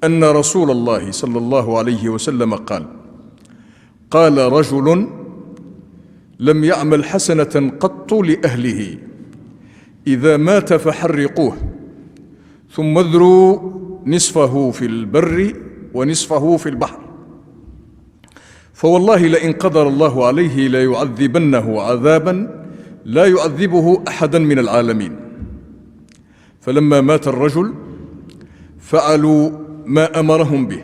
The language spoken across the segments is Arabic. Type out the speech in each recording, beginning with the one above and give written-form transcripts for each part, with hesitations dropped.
أن رسول الله صلى الله عليه وسلم قال رجل لم يعمل حسنة قط لأهله إذا مات فحرقوه ثم اذروا نصفه في البر ونصفه في البحر، فوالله لئن قدر الله عليه ليعذبنه عذابا لا يعذبه أحدا من العالمين. فلما مات الرجل فعلوا ما أمرهم به،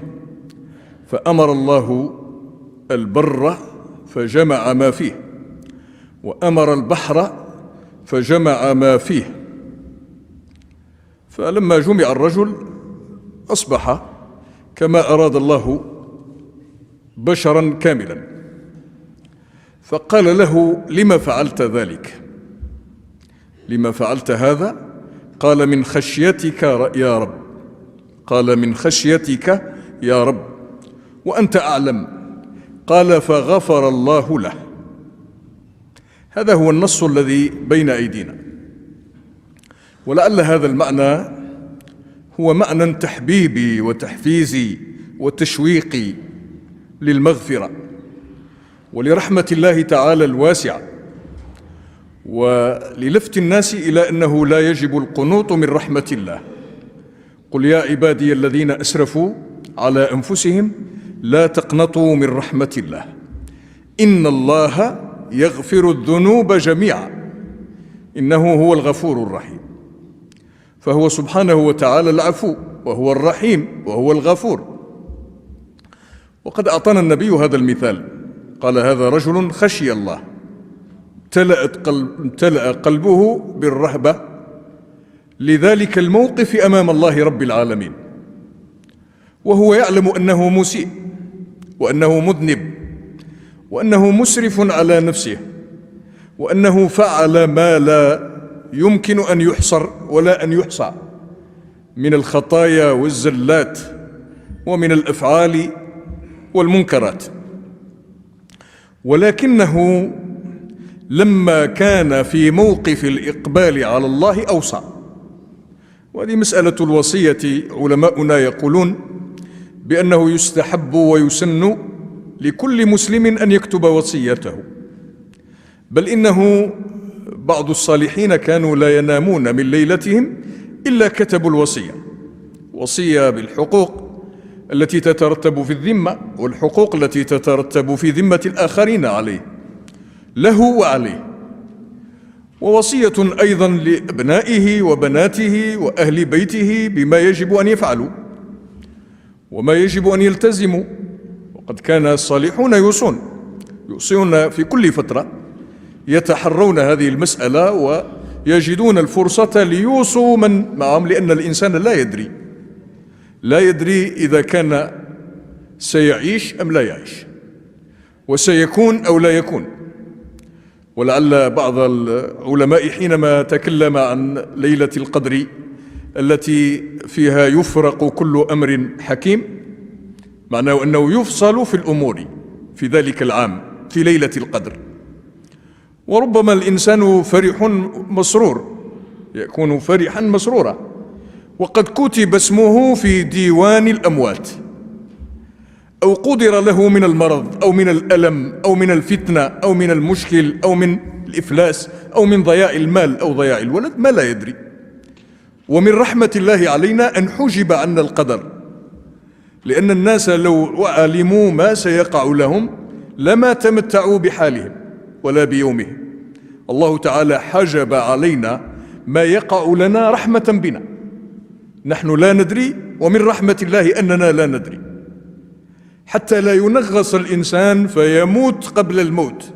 فأمر الله البر فجمع ما فيه، وأمر البحر فجمع ما فيه. فلما جمع الرجل أصبح كما أراد الله بشرا كاملا، فقال له: لما فعلت ذلك؟ لما فعلت هذا؟ قال: من خشيتك يا رب. قال: من خشيتك يا رب وأنت أعلم. قال: فغفر الله له. هذا هو النص الذي بين أيدينا، ولعل هذا المعنى هو معنى تحبيبي وتحفيزي وتشويقي للمغفرة ولرحمة الله تعالى الواسعة، وللفت الناس إلى أنه لا يجب القنوط من رحمة الله. قل يا عبادي الذين أسرفوا على أنفسهم لا تقنطوا من رحمة الله إن الله يغفر الذنوب جميعا إنه هو الغفور الرحيم. فهو سبحانه وتعالى العفو، وهو الرحيم، وهو الغفور. وقد أعطانا النبي هذا المثال، قال: هذا رجل خشي الله، امتلأ قلبه بالرهبة لذلك الموقف أمام الله رب العالمين، وهو يعلم أنه مسيء، وأنه مذنب، وأنه مسرف على نفسه، وأنه فعل ما لا يمكن أن يحصر ولا أن يحصى من الخطايا والزلات ومن الأفعال والمنكرات. ولكنه لما كان في موقف الإقبال على الله أوصى. وهذه مسألة الوصية، علماؤنا يقولون بأنه يستحب ويسن لكل مسلم أن يكتب وصيته، بل إنه بعض الصالحين كانوا لا ينامون من ليلتهم إلا كتبوا الوصية، وصية بالحقوق التي تترتب في الذمة والحقوق التي تترتب في ذمة الآخرين عليه، له وعليه، ووصية أيضا لأبنائه وبناته وأهل بيته بما يجب أن يفعلوا وما يجب أن يلتزموا. وقد كان الصالحون يوصون في كل فترة، يتحرون هذه المسألة ويجدون الفرصة ليوصوا من معهم، لأن الإنسان لا يدري إذا كان سيعيش أم لا يعيش، وسيكون أو لا يكون. ولعل بعض العلماء حينما تكلم عن ليلة القدر التي فيها يفرق كل أمر حكيم، معناه أنه يفصل في الأمور في ذلك العام في ليلة القدر. وربما الإنسان فرح مسرور، يكون فرحا مسرورا، وقد كتب اسمه في ديوان الأموات، أو قدر له من المرض أو من الألم أو من الفتنة أو من المشكل أو من الإفلاس أو من ضياع المال أو ضياع الولد، ما لا يدري. ومن رحمة الله علينا أن حجب عنا القدر، لأن الناس لو علموا ما سيقع لهم لما تمتعوا بحالهم ولا بيومهم. الله تعالى حجب علينا ما يقع لنا رحمة بنا، نحن لا ندري، ومن رحمة الله أننا لا ندري، حتى لا ينغص الإنسان فيموت قبل الموت،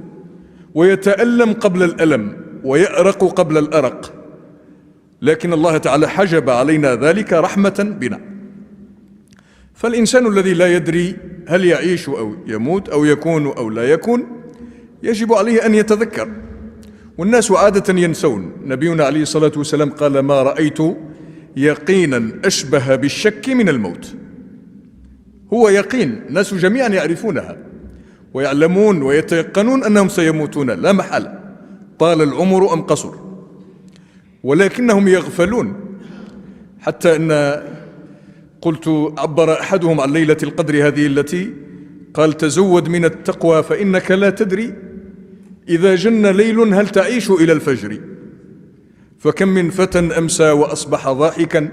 ويتألم قبل الألم، ويأرق قبل الأرق. لكن الله تعالى حجب علينا ذلك رحمة بنا. فالإنسان الذي لا يدري هل يعيش أو يموت أو يكون أو لا يكون يجب عليه أن يتذكر، والناس عادة ينسون. نبينا عليه الصلاة والسلام قال: ما رأيت يقينا أشبه بالشك من الموت. هو يقين، الناس جميعا يعرفونها ويعلمون ويتيقنون أنهم سيموتون لا محالة، طال العمر أم قصر، ولكنهم يغفلون. حتى أن قلت عبر أحدهم عن ليلة القدر هذه التي قال: تزود من التقوى فإنك لا تدري إذا جن ليل هل تعيش إلى الفجر، فكم من فتى أمسى وأصبح ضاحكا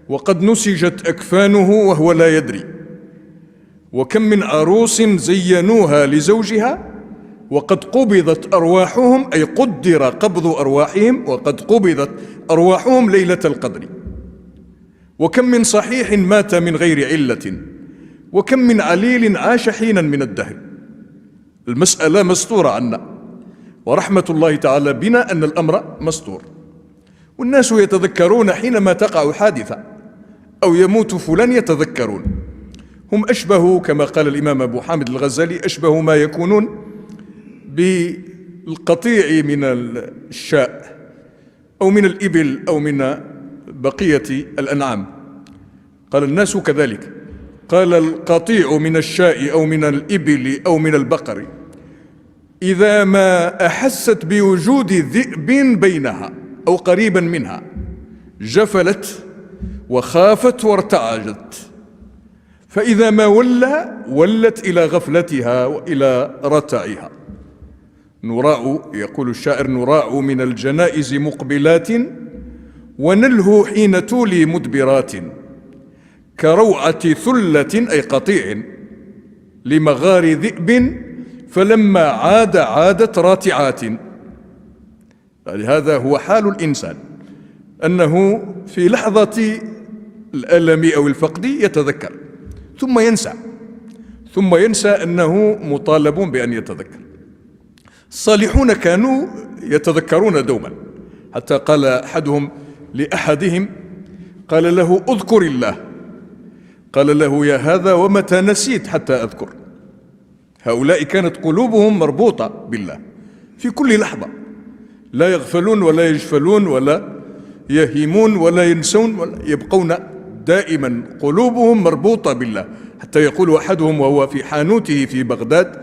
وقد نسجت أكفانه وهو لا يدري، وكم من عروس زينوها لزوجها وقد قبضت أرواحهم، أي قدر قبض أرواحهم وقد قبضت أرواحهم ليلة القدر، وكم من صحيح مات من غير علة، وكم من عليل عاش حينا من الدهر. المسألة مستورة عنا، ورحمة الله تعالى بنا أن الأمر مستور، والناس يتذكرون حينما تقع حادثة أو يموت فلان، يتذكرون. هم أشبه كما قال الإمام أبو حامد الغزالي: أشبه ما يكونون بالقطيع من الشاء أو من الإبل أو من بقية الأنعام. قال: الناس كذلك. قال: القطيع من الشاء أو من الإبل أو من البقر إذا ما أحست بوجود ذئب بينها أو قريبا منها جفلت وخافت وارتعجت، فإذا ما ولت إلى غفلتها وإلى رتعها. نراع، يقول الشاعر: نراع من الجنائز مقبلات ونلهو حين تولي مدبرات، كروعة ثلة أي قطيع لمغار ذئب فلما عادت راتعات. يعني هذا هو حال الإنسان، أنه في لحظة الألم أو الفقد يتذكر ثم ينسى أنه مطالب بأن يتذكر. الصالحون كانوا يتذكرون دوما، حتى قال أحدهم لأحدهم، قال له: اذكر الله. قال له: يا هذا ومتى نسيت حتى أذكر؟ هؤلاء كانت قلوبهم مربوطة بالله في كل لحظة، لا يغفلون ولا يجفلون ولا يهيمون ولا ينسون، ولا يبقون دائما قلوبهم مربوطة بالله. حتى يقول أحدهم وهو في حانوته في بغداد،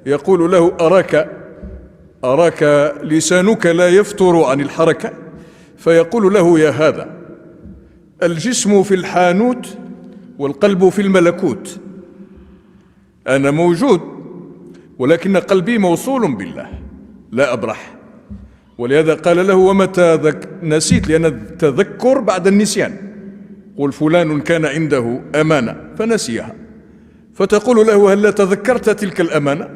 يقول له: أراك لسانك لا يفتر عن الحركة. فيقول له: يا هذا، الجسم في الحانوت والقلب في الملكوت، أنا موجود ولكن قلبي موصول بالله لا أبرح. ولهذا قال له: ومتى نسيت؟ لأن التذكر بعد النسيان. قل فلان كان عنده أمانة فنسيها، فتقول له: هل تذكرت تلك الأمانة؟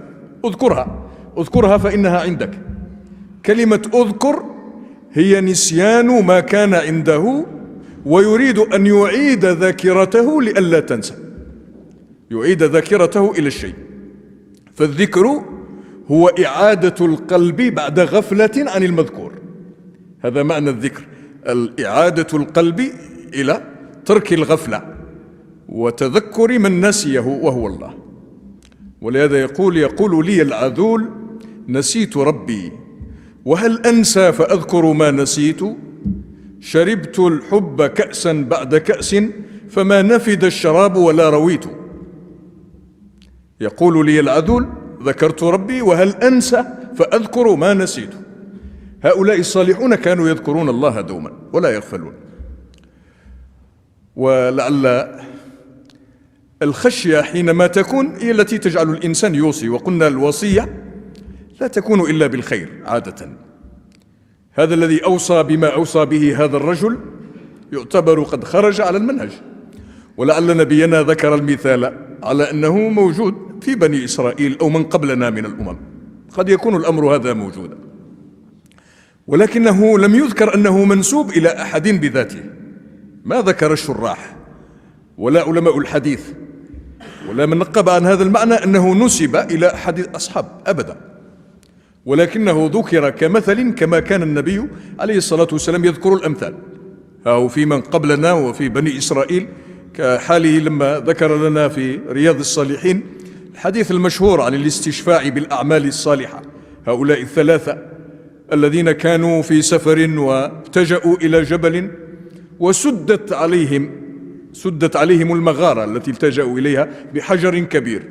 اذكرها فإنها عندك. كلمة اذكر هي نسيان ما كان عنده، ويريد أن يعيد ذاكرته لئلا تنسى، يعيد ذاكرته إلى الشيء. فالذكر هو إعادة القلب بعد غفلة عن المذكور، هذا معنى الذكر، إعادة القلب إلى ترك الغفلة وتذكر من نسيه وهو الله. ولهذا يقول لي العذول: نسيت ربي وهل أنسى فأذكر ما نسيت، شربت الحب كأسا بعد كأس فما نفد الشراب ولا رويت. يقول لي العذول: ذكرت ربي وهل أنسى فأذكر ما نسيت. هؤلاء الصالحون كانوا يذكرون الله دوما ولا يغفلون. ولعل الخشية حينما تكون هي التي تجعل الإنسان يوصي، وقلنا الوصية لا تكون إلا بالخير عادة. هذا الذي أوصى بما أوصى به هذا الرجل يعتبر قد خرج على المنهج، ولعل نبينا ذكر المثال على أنه موجود في بني إسرائيل أو من قبلنا من الأمم، قد يكون الأمر هذا موجودا، ولكنه لم يذكر أنه منسوب إلى أحد بذاته. ما ذكر الشراح ولا علماء الحديث ولا من نقب عن هذا المعنى أنه نسب إلى أحد الأصحاب أبدا، ولكنه ذكر كمثل، كما كان النبي عليه الصلاة والسلام يذكر الأمثال، أو في من قبلنا وفي بني إسرائيل، كحاله لما ذكر لنا في رياض الصالحين الحديث المشهور عن الاستشفاع بالأعمال الصالحة. هؤلاء الثلاثة الذين كانوا في سفر واتجأوا إلى جبل وسدت عليهم المغارة التي التجأوا إليها بحجر كبير،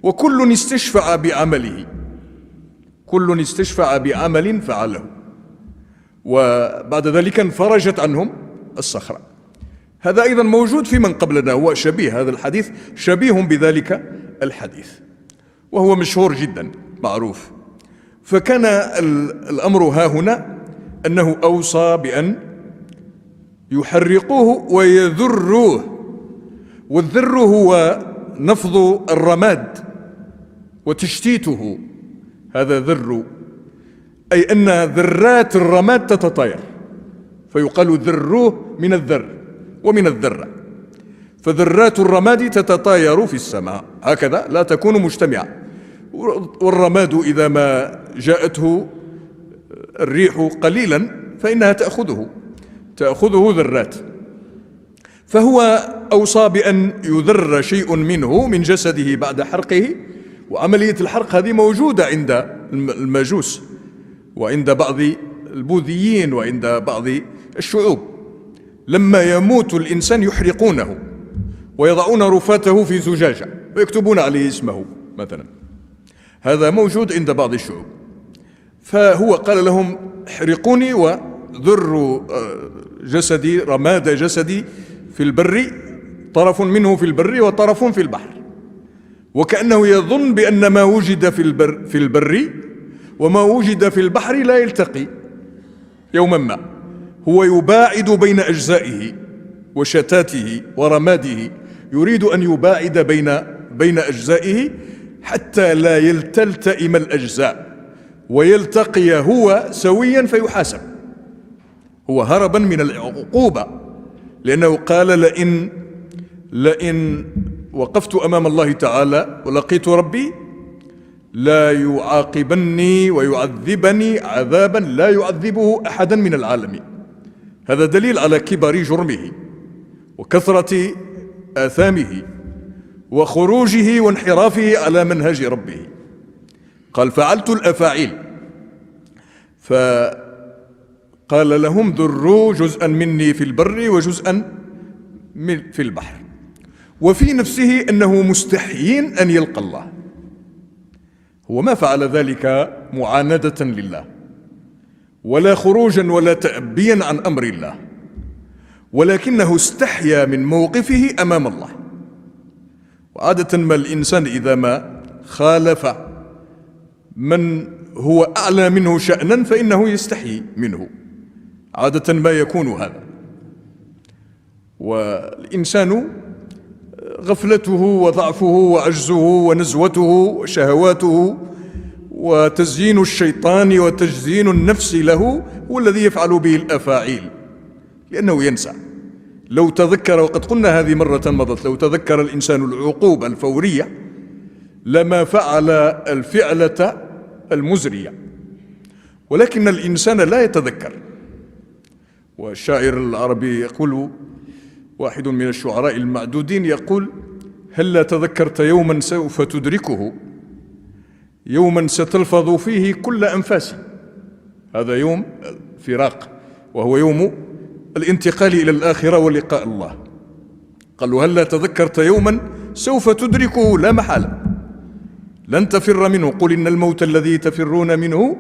وكل استشفع بعمله، كل استشفع بعمل فعله، وبعد ذلك انفرجت عنهم الصخرة. هذا أيضا موجود في من قبلنا، هو شبيه، هذا الحديث شبيه بذلك الحديث وهو مشهور جدا معروف. فكان الأمر ها هنا أنه أوصى بأن يحرقوه ويذروه، والذر هو نفض الرماد وتشتيته، هذا ذر، أي أن ذرات الرماد تتطاير، فيقال ذروه من الذر ومن الذرة، فذرات الرماد تتطاير في السماء هكذا لا تكون مجتمعة، والرماد إذا ما جاءته الريح قليلا فإنها تأخذه ذرات. فهو أوصى بأن يذر شيء منه من جسده بعد حرقه، وعملية الحرق هذه موجودة عند المجوس وعند بعض البوذيين وعند بعض الشعوب، لما يموت الإنسان يحرقونه ويضعون رفاته في زجاجة ويكتبون عليه اسمه مثلا، هذا موجود عند بعض الشعوب. فهو قال لهم احرقوني وذروا جسدي، رماد جسدي في البر، طرف منه في البر وطرف في البحر، وكأنه يظن بأن ما وجد في البر وما وجد في البحر لا يلتقي يوما ما، هو يباعد بين أجزائه وشتاته ورماده، يريد أن يباعد بين أجزائه حتى لا يلتئم الأجزاء ويلتقي هو سويا فيحاسب، هو هربا من العقوبة، لأنه قال لئن وقفت أمام الله تعالى ولقيت ربي لا يعاقبني ويعذبني عذابا لا يعذبه أحدا من العالمين. هذا دليل على كبر جرمه وكثرة آثامه وخروجه وانحرافه على منهج ربه. قال فعلت الأفاعيل، فقال لهم ذروا جزءا مني في البر وجزءا في البحر، وفي نفسه أنه مستحيين أن يلقى الله، هو ما فعل ذلك معاندة لله ولا خروجا ولا تأبيا عن أمر الله، ولكنه استحيا من موقفه أمام الله. وعادة ما الإنسان إذا ما خالف من هو أعلى منه شأنا فإنه يستحي منه، عادة ما يكون هذا. والإنسان غفلته وضعفه وعجزه ونزوته وشهواته وتزيين الشيطان وتجزين النفس له هو الذي يفعل به الأفاعيل، لأنه ينسى. لو تذكر، وقد قلنا هذه مرة مضت، لو تذكر الإنسان العقوبة الفورية لما فعل الفعلة المزرية، ولكن الإنسان لا يتذكر. والشاعر العربي يقول، واحد من الشعراء المعدودين يقول: هلا تذكرت يوما سوف تدركه، يوما ستلفظ فيه كل أنفاسي. هذا يوم الفراق وهو يوم الانتقال إلى الآخرة ولقاء الله. قالوا هلا تذكرت يوما سوف تدركه لا محالة، لن تفر منه، قل إن الموت الذي تفرون منه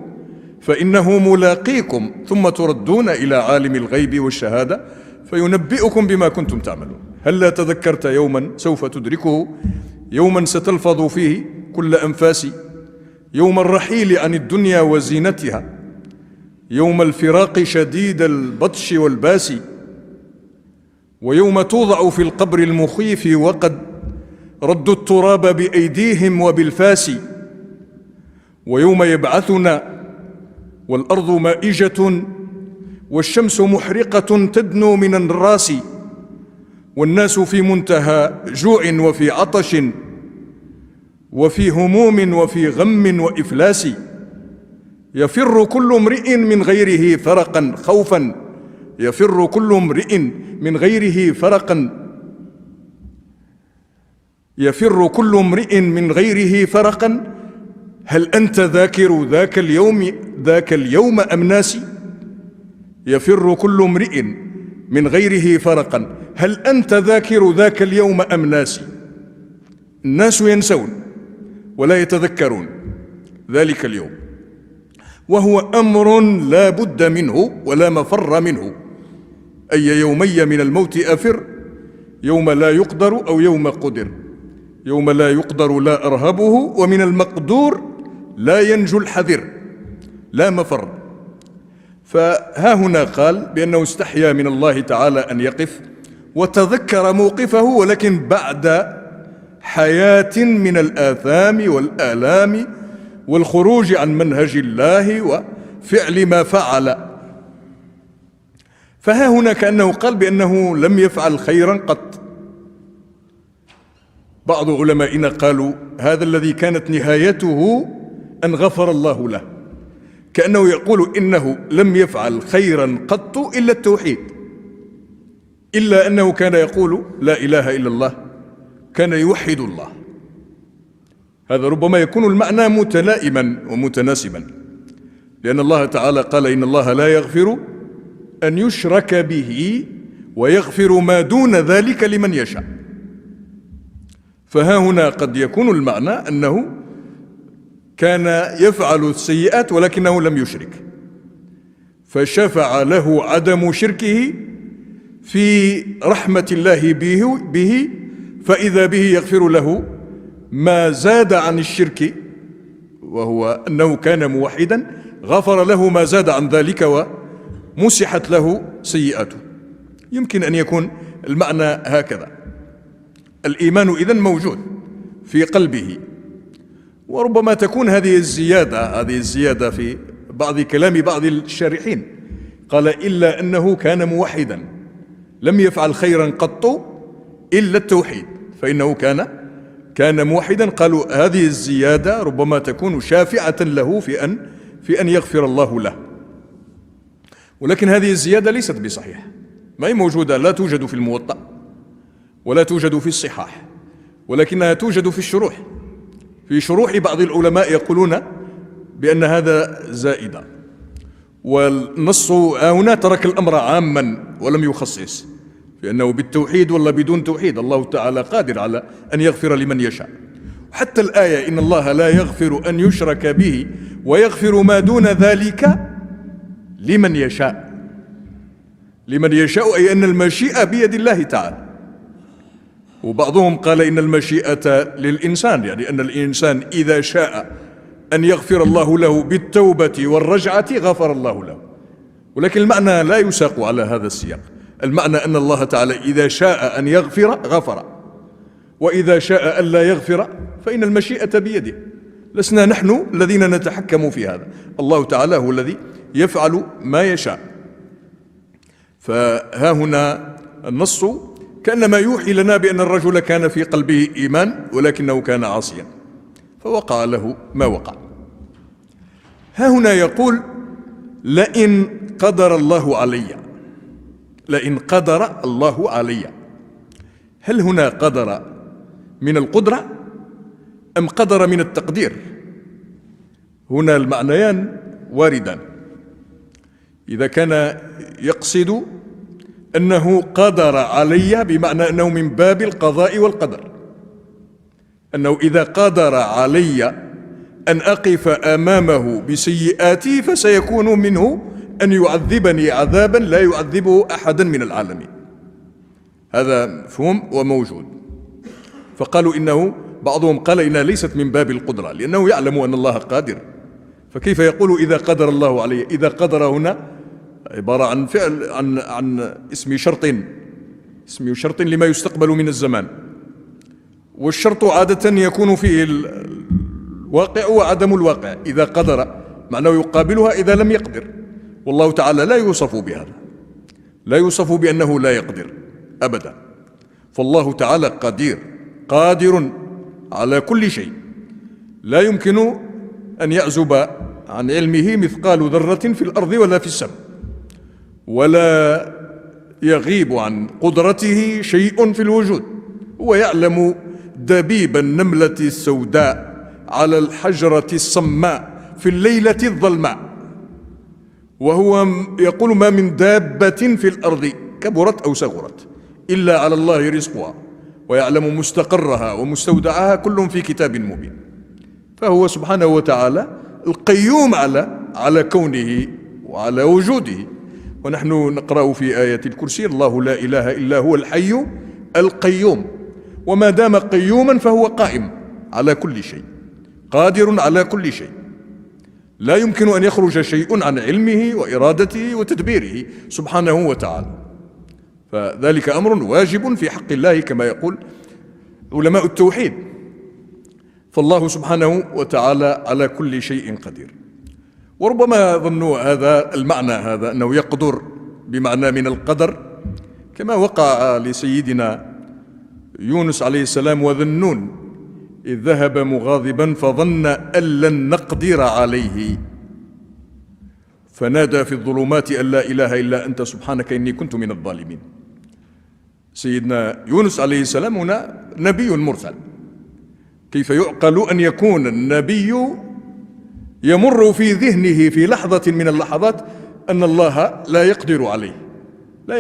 فإنه ملاقيكم ثم تردون إلى عالم الغيب والشهادة فينبئكم بما كنتم تعملون. هلا تذكرت يوما سوف تدركه، يوما ستلفظ فيه كل أنفاسي، يوم الرحيل عن الدنيا وزينتها، يوم الفراق شديد البطش والباسي، ويوم توضع في القبر المخيف وقد ردوا التراب بأيديهم وبالفاس، ويوم يبعثنا والأرض مائجة والشمس محرقة تدنو من الراس، والناس في منتهى جوع وفي عطش وفي هموم وفي غم وإفلاس، يفر كل امرئ من غيره فرقا خوفا، يفر كل امرئ من غيره فرقا، يفر كل امرئ من غيره فرقا، هل أنت ذاكر ذاك اليوم أم ناسي؟ يفر كل امرئ من غيره فرقا، هل أنت ذاكر ذاك اليوم أم ناسي؟ الناس ينسون ولا يتذكرون ذلك اليوم، وهو أمر لا بد منه ولا مفر منه. أي يومي من الموت أفر، يوم لا يقدر أو يوم قدر. يوم لا يقدر لا أرهبه، ومن المقدور لا ينجو الحذر، لا مفر. فها هنا قال بأنه استحيا من الله تعالى أن يقف وتذكر موقفه، ولكن بعد حياة من الآثام والآلام والخروج عن منهج الله وفعل ما فعل. فها هنا كأنه قال بأنه لم يفعل خيرا قط. بعض علمائنا قالوا هذا الذي كانت نهايته أن غفر الله له، كأنه يقول إنه لم يفعل خيرا قط إلا التوحيد، إلا أنه كان يقول لا إله إلا الله، كان يوحد الله. هذا ربما يكون المعنى متلائما ومتناسبا، لأن الله تعالى قال إن الله لا يغفر أن يشرك به ويغفر ما دون ذلك لمن يشاء. فها هنا قد يكون المعنى أنه كان يفعل السيئات ولكنه لم يشرك، فشفع له عدم شركه في رحمة الله به، فإذا به يغفر له ما زاد عن الشرك، وهو أنه كان موحدا، غفر له ما زاد عن ذلك ومسحت له سيئاته. يمكن أن يكون المعنى هكذا. الإيمان إذن موجود في قلبه، وربما تكون هذه الزيادة في بعض كلام بعض الشارحين، قال إلا أنه كان موحدا لم يفعل خيرا قط إلا التوحيد، فإنه كان موحدا. قالوا هذه الزيادة ربما تكون شافعة له في أن يغفر الله له. ولكن هذه الزيادة ليست بصحيحة، ما هي موجودة، لا توجد في الموطأ ولا توجد في الصحاح، ولكنها توجد في الشروح. في شروح بعض العلماء يقولون بأن هذا زائدة، والنص هنا ترك الأمر عاما ولم يخصص، لأنه بالتوحيد ولا بدون توحيد الله تعالى قادر على أن يغفر لمن يشاء. حتى الآية إن الله لا يغفر أن يشرك به ويغفر ما دون ذلك لمن يشاء. لمن يشاء أي أن المشيئة بيد الله تعالى. وبعضهم قال إن المشيئة للإنسان، يعني أن الإنسان إذا شاء أن يغفر الله له بالتوبة والرجعة غفر الله له، ولكن المعنى لا يساق على هذا السياق. المعنى أن الله تعالى إذا شاء أن يغفر غفر، وإذا شاء ألا يغفر فإن المشيئة بيده، لسنا نحن الذين نتحكم في هذا، الله تعالى هو الذي يفعل ما يشاء. فها هنا النص كأنما يوحي لنا بأن الرجل كان في قلبه إيمان ولكنه كان عاصيا فوقع له ما وقع. ها هنا يقول لئن قدر الله علي، لئن قدر الله علي. هل هنا قدر من القدرة أم قدر من التقدير؟ هنا المعنيان واردان. إذا كان يقصد أنه قدر علي بمعنى أنه من باب القضاء والقدر، أنه إذا قدر علي أن أقف أمامه بسيئاتي فسيكون منه أن يعذبني عذابا لا يعذبه أحدا من العالمين. هذا مفهوم وموجود. فقالوا إنه بعضهم قال إنها ليست من باب القدرة، لأنه يعلم أن الله قادر، فكيف يقول إذا قدر الله علي؟ إذا قدر هنا عبارة عن فعل عن اسم شرط لما يستقبل من الزمان، والشرط عادة يكون فيه الواقع وعدم الواقع. إذا قدر معناه يقابلها إذا لم يقدر، والله تعالى لا يوصف بهذا، لا يوصف بأنه لا يقدر أبدا. فالله تعالى قادر على كل شيء، لا يمكن أن يعزب عن علمه مثقال ذرة في الأرض ولا في السماء، ولا يغيب عن قدرته شيء في الوجود. هو يعلم دبيب النملة السوداء على الحجرة الصماء في الليلة الظلماء، وهو يقول ما من دابة في الأرض كبرت أو صغرت إلا على الله رزقها ويعلم مستقرها ومستودعها كل في كتاب مبين. فهو سبحانه وتعالى القيوم على كونه وعلى وجوده، ونحن نقرأ في آية الكرسي: الله لا إله إلا هو الحي القيوم. وما دام قيوما فهو قائم على كل شيء، قادر على كل شيء، لا يمكن أن يخرج شيء عن علمه وإرادته وتدبيره سبحانه وتعالى. فذلك أمر واجب في حق الله كما يقول علماء التوحيد. فالله سبحانه وتعالى على كل شيء قدير. وربما ظنوا هذا المعنى، هذا أنه يقدر بمعنى من القدر، كما وقع لسيدنا يونس عليه السلام وذنون إذ ذهب مغاضبا فظن أن لن نقدر عليه فنادى في الظلمات أن لا إله إلا أنت سبحانك إني كنت من الظالمين. سيدنا يونس عليه السلام هنا نبي مرسل، كيف يعقل أن يكون النبي يمر في ذهنه في لحظة من اللحظات أن الله لا يقدر عليه؟ لا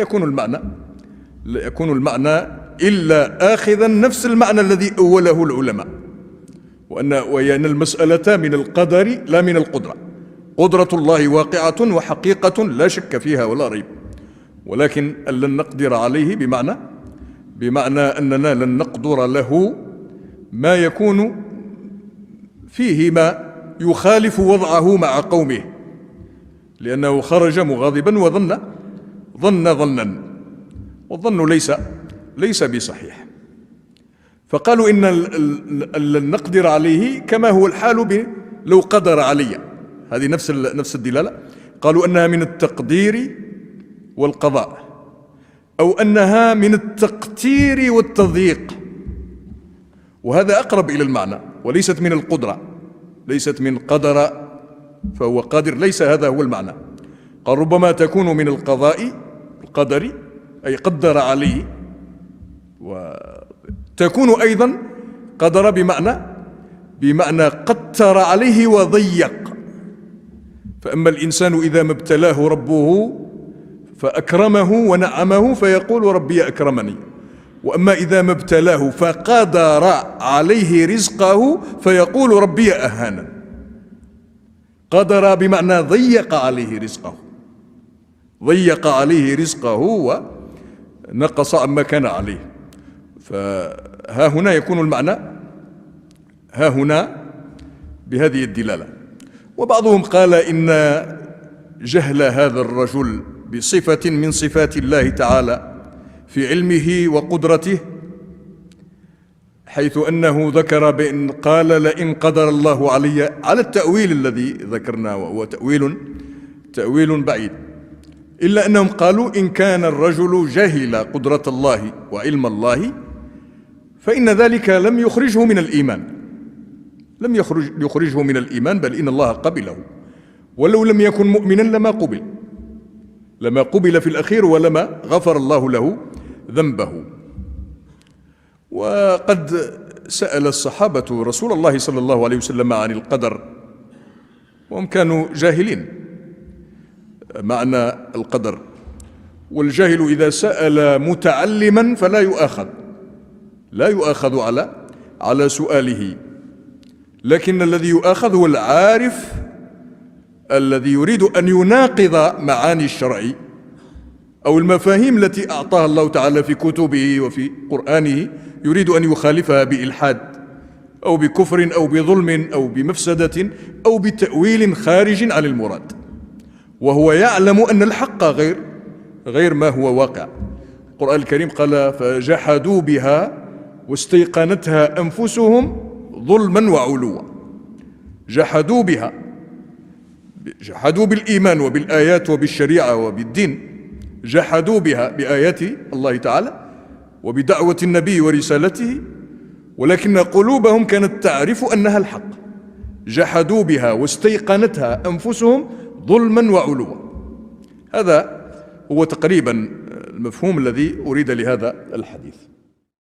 يكون المعنى إلا آخذا نفس المعنى الذي أوله العلماء، وأن المسألة من القدر لا من القدرة. قدرة الله واقعة وحقيقة لا شك فيها ولا ريب، ولكن أن لن نقدر عليه بمعنى أننا لن نقدر له ما يكون فيه ما يخالف وضعه مع قومه، لأنه خرج مغاضبا وظن ظنا، والظن ليس بصحيح. فقالوا إن لن نقدر عليه كما هو الحال لو قدر علي، هذه نفس الدلالة. قالوا أنها من التقدير والقضاء، أو أنها من التقتير والتضييق، وهذا أقرب إلى المعنى، وليست من القدرة، ليست من قدر فهو قادر، ليس هذا هو المعنى. قال ربما تكون من القدر أي قدر عليه، وتكون أيضا قدر بمعنى قتر عليه وضيق. فأما الإنسان إذا ما ابتلاه ربه فأكرمه ونعمه فيقول ربي أكرمني، وأما إذا ما ابتلاه فقدر عليه رزقه فيقول ربي أهانا. قدر بمعنى ضيق عليه رزقه ونقص عما كان عليه. فها هنا يكون المعنى ها هنا بهذه الدلالة. وبعضهم قال إن جهل هذا الرجل بصفة من صفات الله تعالى في علمه وقدرته، حيث أنه ذكر بأن قال لئن قدر الله علي، على التأويل الذي ذكرناه وهو تأويل بعيد، إلا أنهم قالوا إن كان الرجل جهل قدرة الله وعلم الله فإن ذلك لم يخرجه من الإيمان، لم يخرجه من الإيمان، بل إن الله قبله، ولو لم يكن مؤمنا لما قبل في الأخير ولما غفر الله له ذنبه. وقد سأل الصحابة رسول الله صلى الله عليه وسلم عن القدر وهم كانوا جاهلين معنى القدر، والجاهل إذا سأل متعلما فلا يؤاخذ على سؤاله، لكن الذي يؤاخذ هو العارف الذي يريد أن يناقض معاني الشرع أو المفاهيم التي أعطاها الله تعالى في كتبه وفي قرآنه، يريد أن يخالفها بإلحاد أو بكفر أو بظلم أو بمفسدة أو بتأويل خارج عن المراد، وهو يعلم أن الحق غير ما هو واقع. القرآن الكريم قال فجحدوا بها واستيقنتها أنفسهم ظلما وعلوا. جحدوا بها، جحدوا بالإيمان وبالآيات وبالشريعة وبالدين، جحدوا بها بآيات الله تعالى وبدعوة النبي ورسالته، ولكن قلوبهم كانت تعرف أنها الحق. جحدوا بها واستيقنتها أنفسهم ظلما وعلوا. هذا هو تقريبا المفهوم الذي أريد لهذا الحديث.